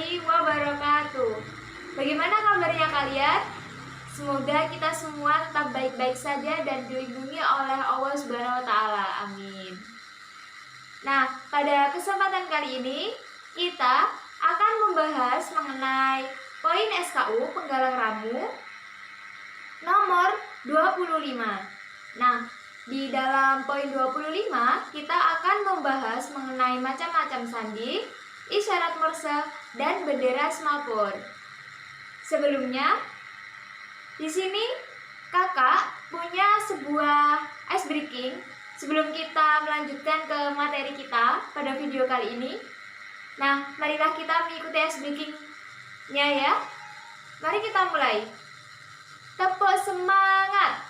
warahmatullahi wabarakatuh. Bagaimana kabarnya kalian? Semoga kita semua tetap baik-baik saja dan dilindungi oleh Allah Subhanahu wa taala. Amin. Nah, pada kesempatan kali ini kita akan membahas mengenai poin SKU penggalang ramu nomor 25. Nah, di dalam poin 25 kita akan membahas mengenai macam-macam sandi, isyarat Morse, dan bendera semapur. Sebelumnya, di sini kakak punya sebuah ice breaking sebelum kita melanjutkan ke materi kita pada video kali ini. Nah, marilah kita mengikuti ice breaking-nya ya. Mari kita mulai. Tepuk semangat.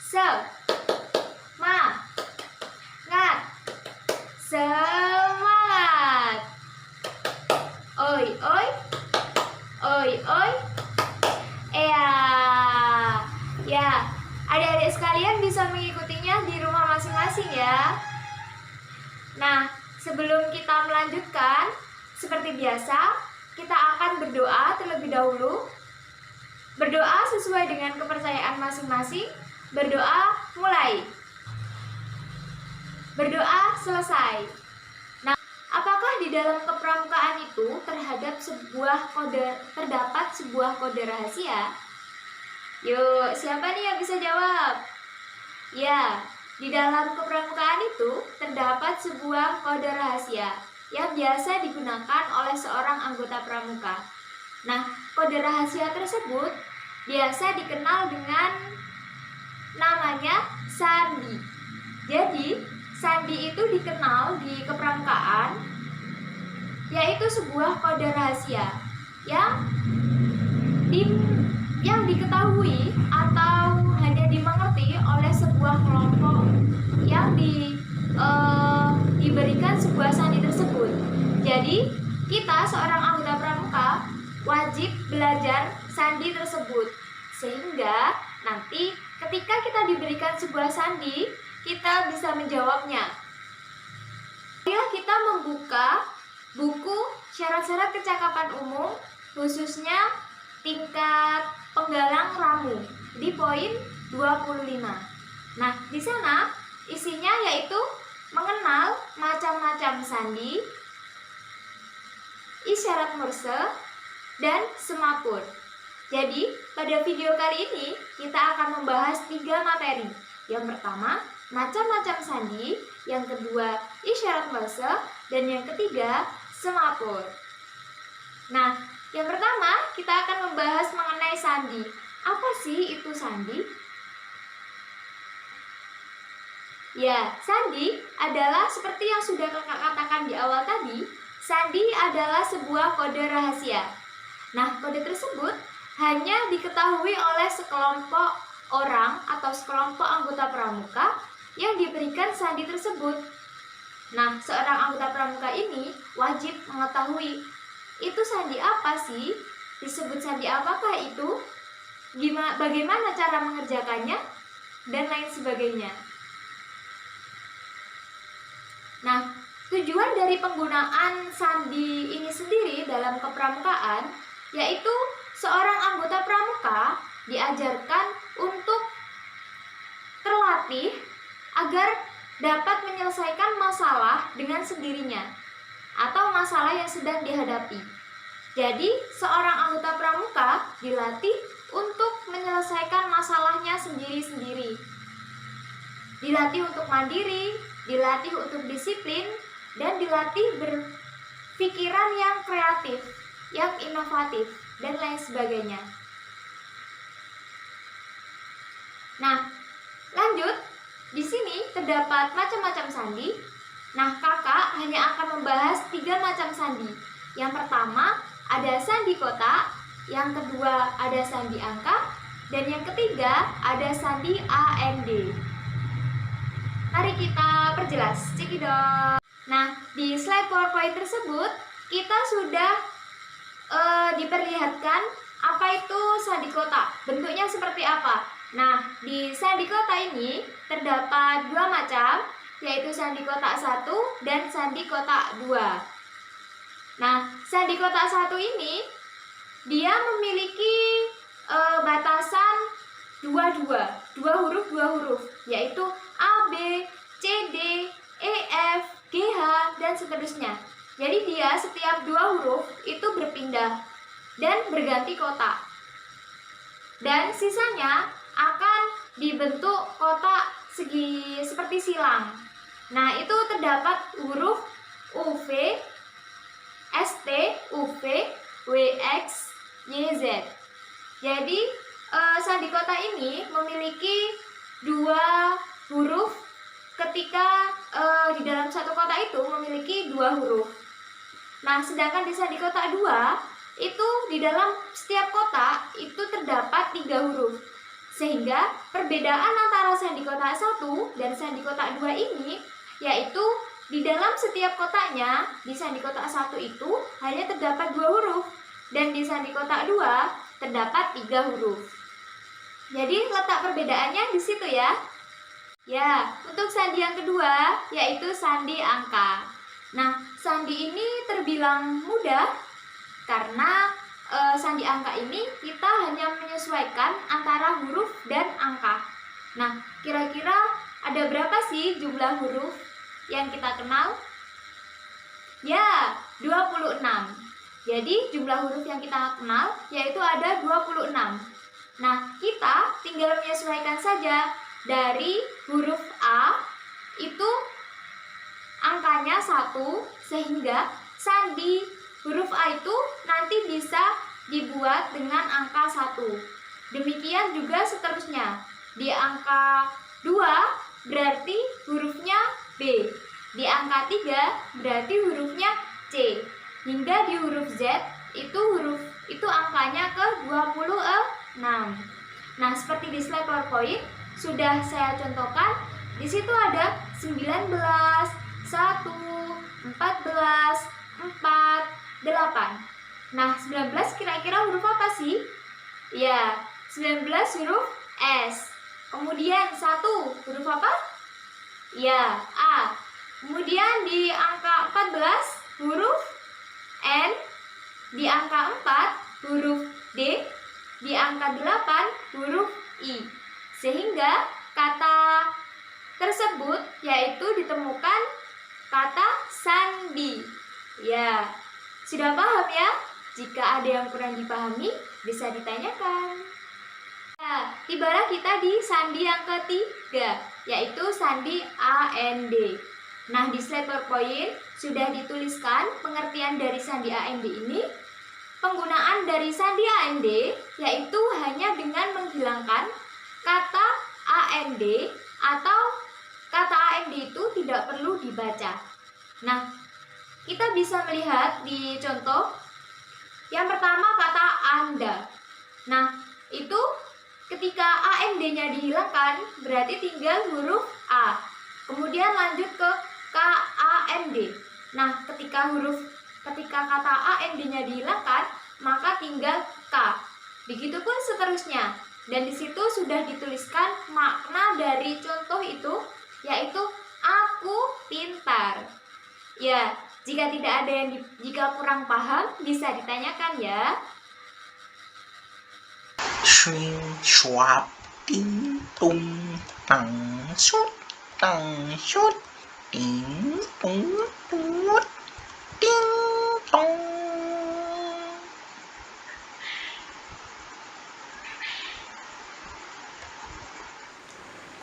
Semangat. Oi oi. Oi oi. Ya, adik-adik sekalian bisa mengikutinya di rumah masing-masing ya. Nah, sebelum kita melanjutkan, seperti biasa, kita akan berdoa terlebih dahulu. Berdoa sesuai dengan kepercayaan masing-masing. Berdoa mulai. Berdoa selesai. Nah, apakah di dalam kepramukaan itu terdapat sebuah kode rahasia? Yuk, siapa nih yang bisa jawab? Ya, di dalam kepramukaan itu terdapat sebuah kode rahasia yang biasa digunakan oleh seorang anggota pramuka. Nah, kode rahasia tersebut biasa dikenal dengan namanya sandi. Jadi, sandi itu dikenal di kepramukaan yaitu sebuah kode rahasia yang diketahui atau hanya dimengerti oleh sebuah kelompok yang diberikan sebuah sandi tersebut. Jadi, kita seorang anggota pramuka wajib belajar sandi tersebut sehingga nanti ketika kita diberikan sebuah sandi, kita bisa menjawabnya. Marilah kita membuka buku syarat-syarat kecakapan umum khususnya tingkat penggalang ramu di poin 25. Nah, di sana isinya yaitu mengenal macam-macam sandi, isyarat Morse, dan semapur. Jadi, pada video kali ini kita akan membahas 3 materi. Yang pertama, macam-macam sandi, yang kedua, isyarat Morse, dan yang ketiga, semapur. Nah, yang pertama kita akan membahas mengenai sandi. Apa sih itu sandi? Ya, sandi adalah seperti yang sudah kakak katakan di awal tadi, sandi adalah sebuah kode rahasia. Nah, kode tersebut hanya diketahui oleh sekelompok orang atau sekelompok anggota pramuka yang diberikan sandi tersebut. Nah, seorang anggota pramuka ini wajib mengetahui itu sandi apa sih? Disebut sandi apakah itu? Bagaimana cara mengerjakannya? Dan lain sebagainya. Nah, tujuan dari penggunaan sandi ini sendiri dalam kepramukaan yaitu seorang anggota pramuka diajarkan untuk terlatih agar dapat menyelesaikan masalah dengan sendirinya atau masalah yang sedang dihadapi. Jadi, seorang anggota pramuka dilatih untuk menyelesaikan masalahnya sendiri-sendiri. Dilatih untuk mandiri, dilatih untuk disiplin, dan dilatih berpikiran yang kreatif, yang inovatif, dan lain sebagainya. Nah, lanjut. Di sini terdapat macam-macam sandi. Nah, kakak hanya akan membahas 3 macam sandi. Yang pertama ada sandi kotak, yang kedua ada sandi angka, dan yang ketiga ada sandi AND. Mari kita perjelas, cekidot. Nah, di slide PowerPoint tersebut kita sudah diperlihatkan apa itu sandi kotak, bentuknya seperti apa. Nah, di sandi kotak ini terdapat 2 macam, yaitu sandi kotak 1 dan sandi kotak 2. Nah, sandi kotak 1 ini dia memiliki batasan dua huruf, yaitu A, B, C, D, E, F, G, H, dan seterusnya. Jadi dia setiap 2 huruf itu berpindah dan berganti kotak. Dan sisanya akan dibentuk kotak segi seperti silang. Nah, itu terdapat huruf UV, ST, UV, WX, YZ. Jadi sandi kotak ini memiliki 2 huruf ketika di dalam satu kotak itu memiliki 2 huruf. Nah, sedangkan di sandi kotak 2 itu di dalam setiap kotak itu terdapat 3 huruf. Sehingga perbedaan antara sandi kotak 1 dan sandi kotak 2 ini yaitu di dalam setiap kotaknya, di sandi kotak 1 itu hanya terdapat 2 huruf dan di sandi kotak 2 terdapat 3 huruf. Jadi letak perbedaannya di situ ya. Ya, untuk sandi yang kedua yaitu sandi angka. Nah, sandi ini terbilang mudah karena sandi angka ini kita hanya menyesuaikan antara huruf dan angka. Nah, kira-kira ada berapa sih jumlah huruf yang kita kenal? Ya, 26. Jadi jumlah huruf yang kita kenal yaitu ada 26. Nah, kita tinggal menyesuaikan saja dari huruf A itu angkanya 1 sehingga sandi huruf A itu nanti bisa dibuat dengan angka 1. Demikian juga seterusnya. Di angka 2 berarti hurufnya B. Di angka 3 berarti hurufnya C. Hingga di huruf Z itu angkanya ke 26. Nah, seperti di slide PowerPoint sudah saya contohkan. Di situ ada 19, 1, 14, 4, 8. Nah, 19 kira-kira huruf apa sih? Ya, 19 huruf S. Kemudian 1 huruf apa? Ya, A. Kemudian di angka 14 huruf N. Di angka 4 huruf D. Di angka 8 huruf I. Sehingga kata tersebut yaitu ditemukan kata sandi. Ya, sudah paham ya? Jika ada yang kurang dipahami, bisa ditanyakan. Nah, tibalah kita di sandi yang ketiga, yaitu sandi AND. Nah, di slide PowerPoint sudah dituliskan pengertian dari sandi AND ini. Penggunaan dari sandi AND yaitu hanya dengan menghilangkan kata AND atau kata AND itu tidak perlu dibaca. Nah, kita bisa melihat di contoh yang pertama kata Anda. Nah, itu ketika AND-nya dihilangkan berarti tinggal huruf A. Kemudian lanjut ke KAND. Nah, ketika kata AND-nya dihilangkan maka tinggal K. Begitupun seterusnya. Dan di situ sudah dituliskan makna dari contoh itu yaitu aku pintar. Ya, jika kurang paham bisa ditanyakan ya. Swing, swap, ting, tung, tang, shoot, ting, tung, tut, ting, tong.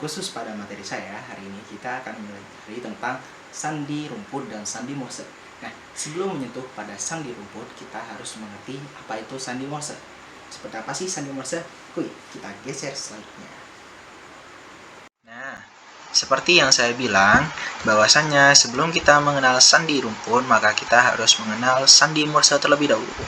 Khusus pada materi saya, hari ini kita akan mempelajari tentang sandi rumput dan sandi Morse. Nah, sebelum menyentuh pada sandi rumput, kita harus mengerti apa itu sandi Morse. Seperti apa sih sandi Morse? Kita geser slide-nya. Nah, seperti yang saya bilang, bahwasannya sebelum kita mengenal sandi rumput, maka kita harus mengenal sandi Morse terlebih dahulu.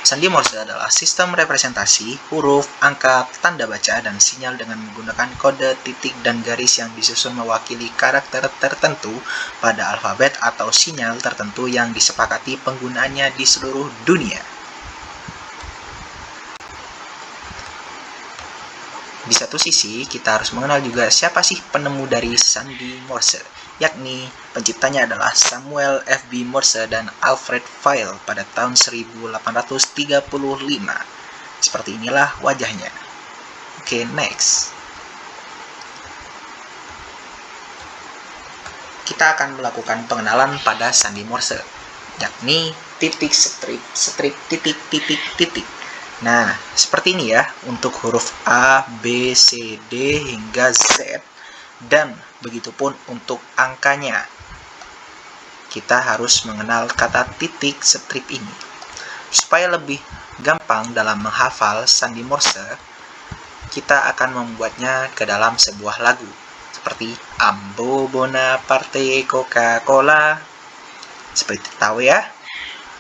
Sandi Morse adalah sistem representasi huruf, angka, tanda baca, dan sinyal dengan menggunakan kode, titik, dan garis yang disusun mewakili karakter tertentu pada alfabet atau sinyal tertentu yang disepakati penggunaannya di seluruh dunia. Di satu sisi, kita harus mengenal juga siapa sih penemu dari sandi Morse, yakni penciptanya adalah Samuel F.B. Morse dan Alfred Vail pada tahun 1835. Seperti inilah wajahnya. Oke, next. Kita akan melakukan pengenalan pada sandi Morse, yakni titik strip, strip, titik, titik, titik. Nah, seperti ini ya untuk huruf A, B, C, D hingga Z, dan begitupun untuk angkanya. Kita harus mengenal kata titik strip ini. Supaya lebih gampang dalam menghafal sandi Morse, kita akan membuatnya ke dalam sebuah lagu seperti Ambo Bonaparte Coca-Cola. Seperti tahu ya.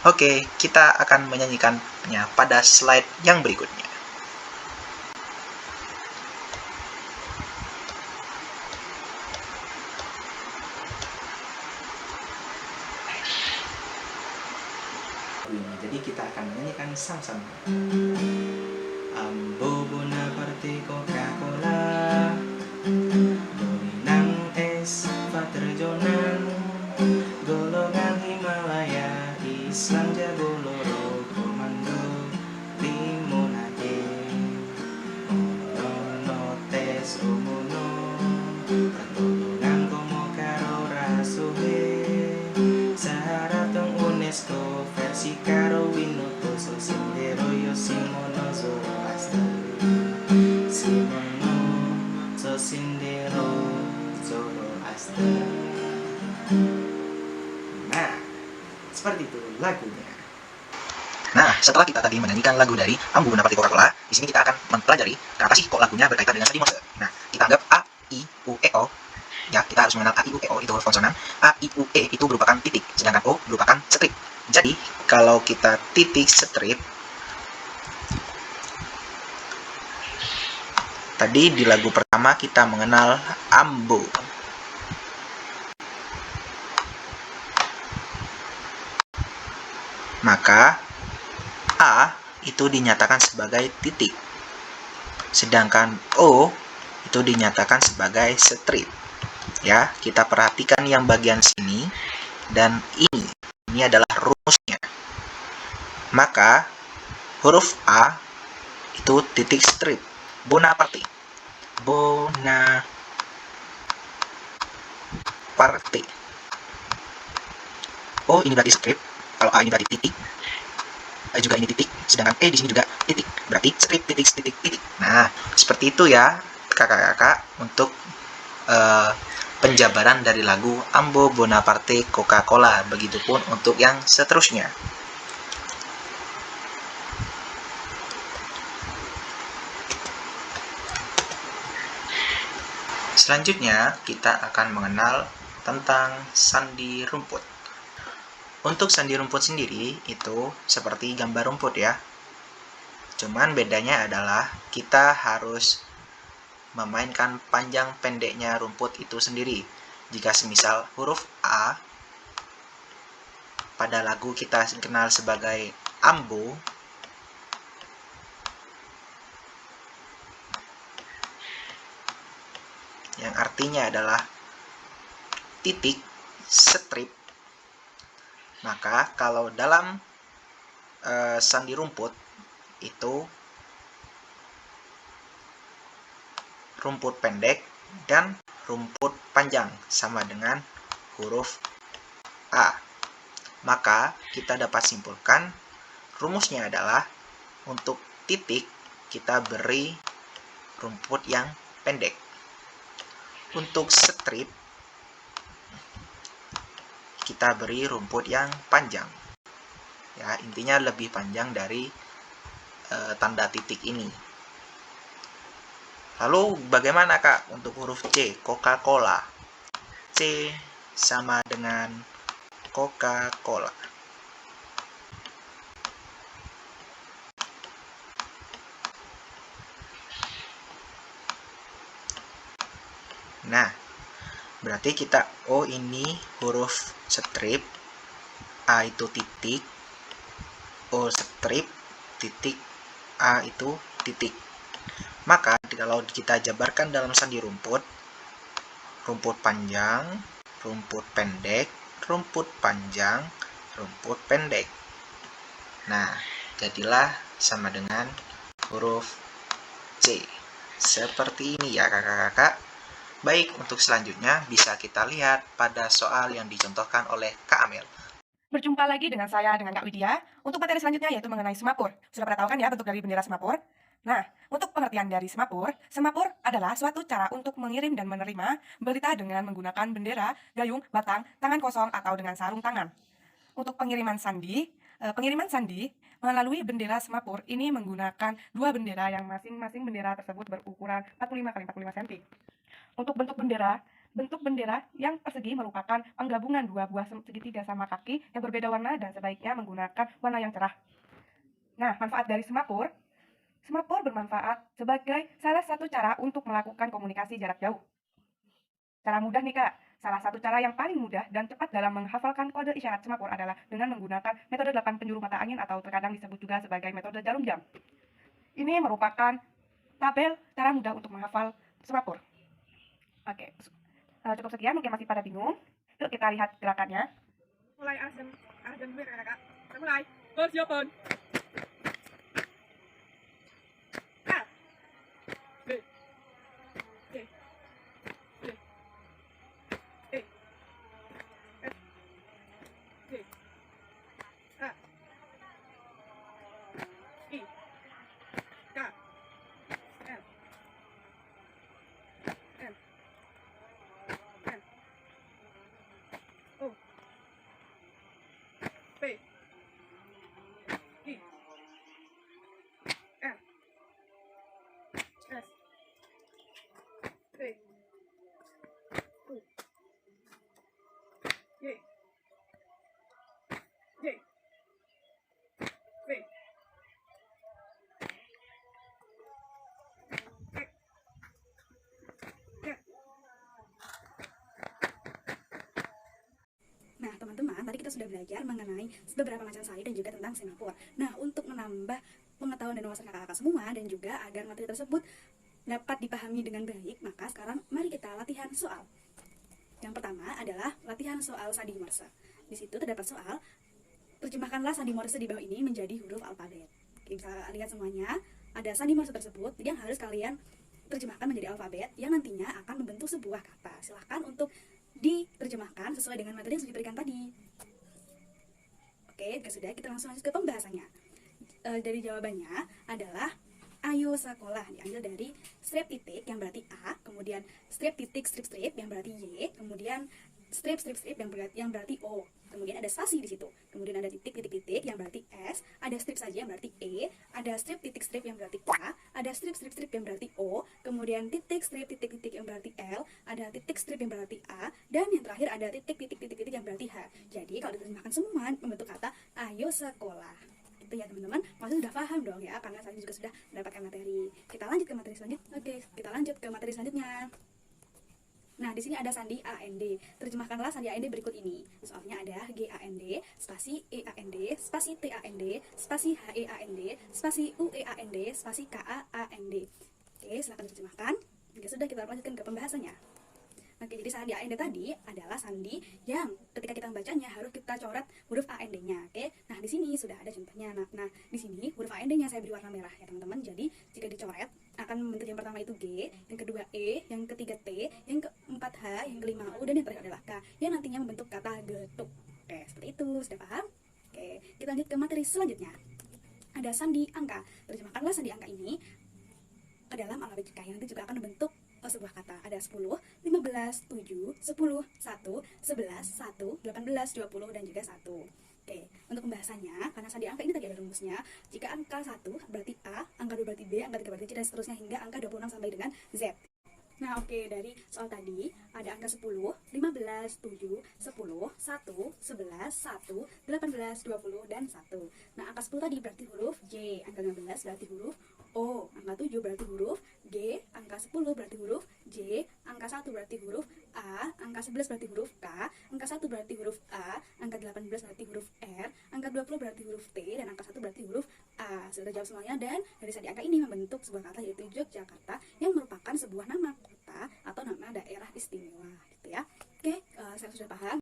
Oke, kita akan menyanyikannya pada slide yang berikutnya. Jadi kita akan menyanyikan sama-sama. Ambo Bonaparte Coca-Cola, dominan es Paterjonan, golongan Himalaya, Islam Jago Loro, Komando, Limonade, Ono Tes Omono, Pertolongan Komo Karo Rasuhe, Sahara Tong UNESCO, versi Karo Winoto, Sosindero Yosimono Zoroaster, Simono Sosindero Zoroaster. Nah, seperti itu lagunya. Nah, setelah kita tadi menyanyikan lagu dari Ambo Bonaparte Coca-Cola, di sini kita akan mempelajari kenapa sih kok lagunya berkaitan dengan sandi Morse. Nah, kita anggap A, I, U, E, O. Ya, kita harus mengenal A, I, U, E, O itu huruf konsonan. A, I, U, E itu merupakan titik, sedangkan O merupakan strip. Jadi, kalau kita titik strip, tadi di lagu pertama kita mengenal Ambo. Maka A itu dinyatakan sebagai titik, sedangkan O itu dinyatakan sebagai strip. Ya, kita perhatikan yang bagian sini dan ini. Ini adalah rumusnya. Maka huruf A itu titik strip. Bonaparte. Bonaparte. O ini berarti strip. Kalau A ini berarti titik. Juga ini titik, sedangkan E di sini juga titik, berarti strip, titik, titik, titik. Nah, seperti itu ya kakak-kakak untuk penjabaran dari lagu Ambo Bonaparte Coca-Cola. Begitupun untuk yang seterusnya. Selanjutnya kita akan mengenal tentang sandi rumput. Untuk sandi rumput sendiri itu seperti gambar rumput ya. Cuman bedanya adalah kita harus memainkan panjang pendeknya rumput itu sendiri. Jika semisal huruf A pada lagu kita kenal sebagai Ambo, yang artinya adalah titik strip, maka kalau dalam sandi rumput itu rumput pendek dan rumput panjang sama dengan huruf A. Maka kita dapat simpulkan rumusnya adalah untuk titik kita beri rumput yang pendek. Untuk strip kita beri rumput yang panjang. Ya, intinya lebih panjang dari tanda titik ini. Lalu bagaimana Kak untuk huruf C, Coca-Cola? C sama dengan Coca-Cola. Nah, berarti kita O ini huruf strip, A itu titik, O strip, titik, A itu titik. Maka kalau kita jabarkan dalam sandi rumput, rumput panjang rumput pendek, rumput panjang, rumput pendek. Nah, jadilah sama dengan huruf C. Seperti ini ya kakak-kakak. Baik, untuk selanjutnya bisa kita lihat pada soal yang dicontohkan oleh Kak Amel. Berjumpa lagi dengan saya, dengan Kak Widya, untuk materi selanjutnya yaitu mengenai semapur. Sudah pernah tahu kan ya bentuk dari bendera semapur? Nah, untuk pengertian dari semapur adalah suatu cara untuk mengirim dan menerima berita dengan menggunakan bendera, gayung, batang, tangan kosong, atau dengan sarung tangan. Untuk pengiriman sandi melalui bendera semapur ini menggunakan dua bendera yang masing-masing bendera tersebut berukuran 45 x 45 cm. Untuk bentuk bendera yang persegi merupakan penggabungan dua buah segitiga sama kaki yang berbeda warna dan sebaiknya menggunakan warna yang cerah. Nah, manfaat dari semapur bermanfaat sebagai salah satu cara untuk melakukan komunikasi jarak jauh. Cara mudah nih Kak, salah satu cara yang paling mudah dan cepat dalam menghafalkan kode isyarat semapur adalah dengan menggunakan metode 8 penjuru mata angin atau terkadang disebut juga sebagai metode jarum jam. Ini merupakan tabel cara mudah untuk menghafal semapur. Oke, cukup sekian, mungkin masih pada bingung. Yuk kita lihat gerakannya. Mulai azan dulu ya kakak. Kita mulai. Persiapan. A. B. C. D. E. F. G. H. I. K. L. M. N. O. P. I. R. S. T. U. Y. J. V. X. Y. Nah, teman-teman, tadi kita sudah belajar mengenai beberapa macam sandi dan juga tentang semapur. Nah, untuk menambah pengetahuan dan wawasan kakak-kakak semua dan juga agar materi tersebut dapat dipahami dengan baik, maka sekarang mari kita latihan soal. Yang pertama adalah latihan soal sandi morse. Di situ terdapat soal, terjemahkanlah sandi morse di bawah ini menjadi huruf alfabet. Oke, bisa lihat semuanya, ada sandi morse tersebut yang harus kalian terjemahkan menjadi alfabet yang nantinya akan membentuk sebuah kata. Silahkan untuk diterjemahkan sesuai dengan materi yang sudah diberikan tadi. Oke, jika sudah, kita langsung lanjut ke pembahasannya. Dari jawabannya adalah ayo sekolah, diambil dari strip titik yang berarti A, kemudian strip titik strip yang berarti Y, kemudian strip yang berarti O, kemudian ada spasi di situ, kemudian ada titik yang berarti S, ada strip saja yang berarti E, ada strip titik yang berarti K, ada strip yang berarti O, kemudian titik yang berarti L, ada titik strip yang berarti A, dan yang terakhir ada titik yang berarti H. Jadi kalau diterjemahkan semua membentuk kata ayo sekolah. Itu ya teman-teman, maksudnya sudah paham dong ya, karena saya juga sudah mendapatkan materi. Kita lanjut ke materi selanjutnya. Oke, kita lanjut ke materi selanjutnya. Nah, di sini ada sandi AND. Terjemahkanlah sandi AND berikut ini. Soalnya ada GAND, spasi EAND, spasi TAND, spasi HEAND, spasi UEAND, spasi KAAND. Oke, silakan terjemahkan. Jika sudah, kita lanjutkan ke pembahasannya. Oke, jadi sandi AND tadi adalah sandi yang ketika kita membacanya harus kita coret huruf AND-nya. Oke, nah di sini sudah ada contohnya. Nah di sini huruf AND-nya saya beri warna merah ya teman-teman. Jadi jika dicoret akan membentuk yang pertama itu G, yang kedua E, yang ketiga T, yang keempat H, yang kelima U, dan yang terakhir adalah K, yang nantinya membentuk kata getuk. Oke, seperti itu, sudah paham? Oke, kita lanjut ke materi selanjutnya. Ada sandi angka. Terjemahkanlah sandi angka ini ke dalam alfabetika yang nanti juga akan membentuk sebuah kata. Ada 10, 15, 7, 10, 1, 11, 1, 18, 20, dan juga 1. Oke, untuk pembahasannya, karena sandi angka ini tadi ada rumusnya. Jika angka 1 berarti A, angka 2 berarti B, angka 3 berarti C, dan seterusnya hingga angka 26 sampai dengan Z. Nah, oke, dari soal tadi ada angka 10, 15, 7, 10, 1, 11, 1, 18, 20, dan 1. Nah, angka 10 tadi berarti huruf J, angka 15 berarti huruf O, angka 7 berarti huruf G, angka 10 berarti huruf J, angka 1 berarti huruf A, angka 11 berarti huruf K, angka 1 berarti huruf A, angka 18 berarti huruf R, angka 20 berarti huruf T, dan angka 1 berarti huruf A. Sudah jawab semuanya, dan dari sandi angka ini membentuk sebuah kata yaitu Yogyakarta yang merupakan sebuah nama kota. kota atau nama daerah istimewa gitu ya. Oke, saya sudah paham.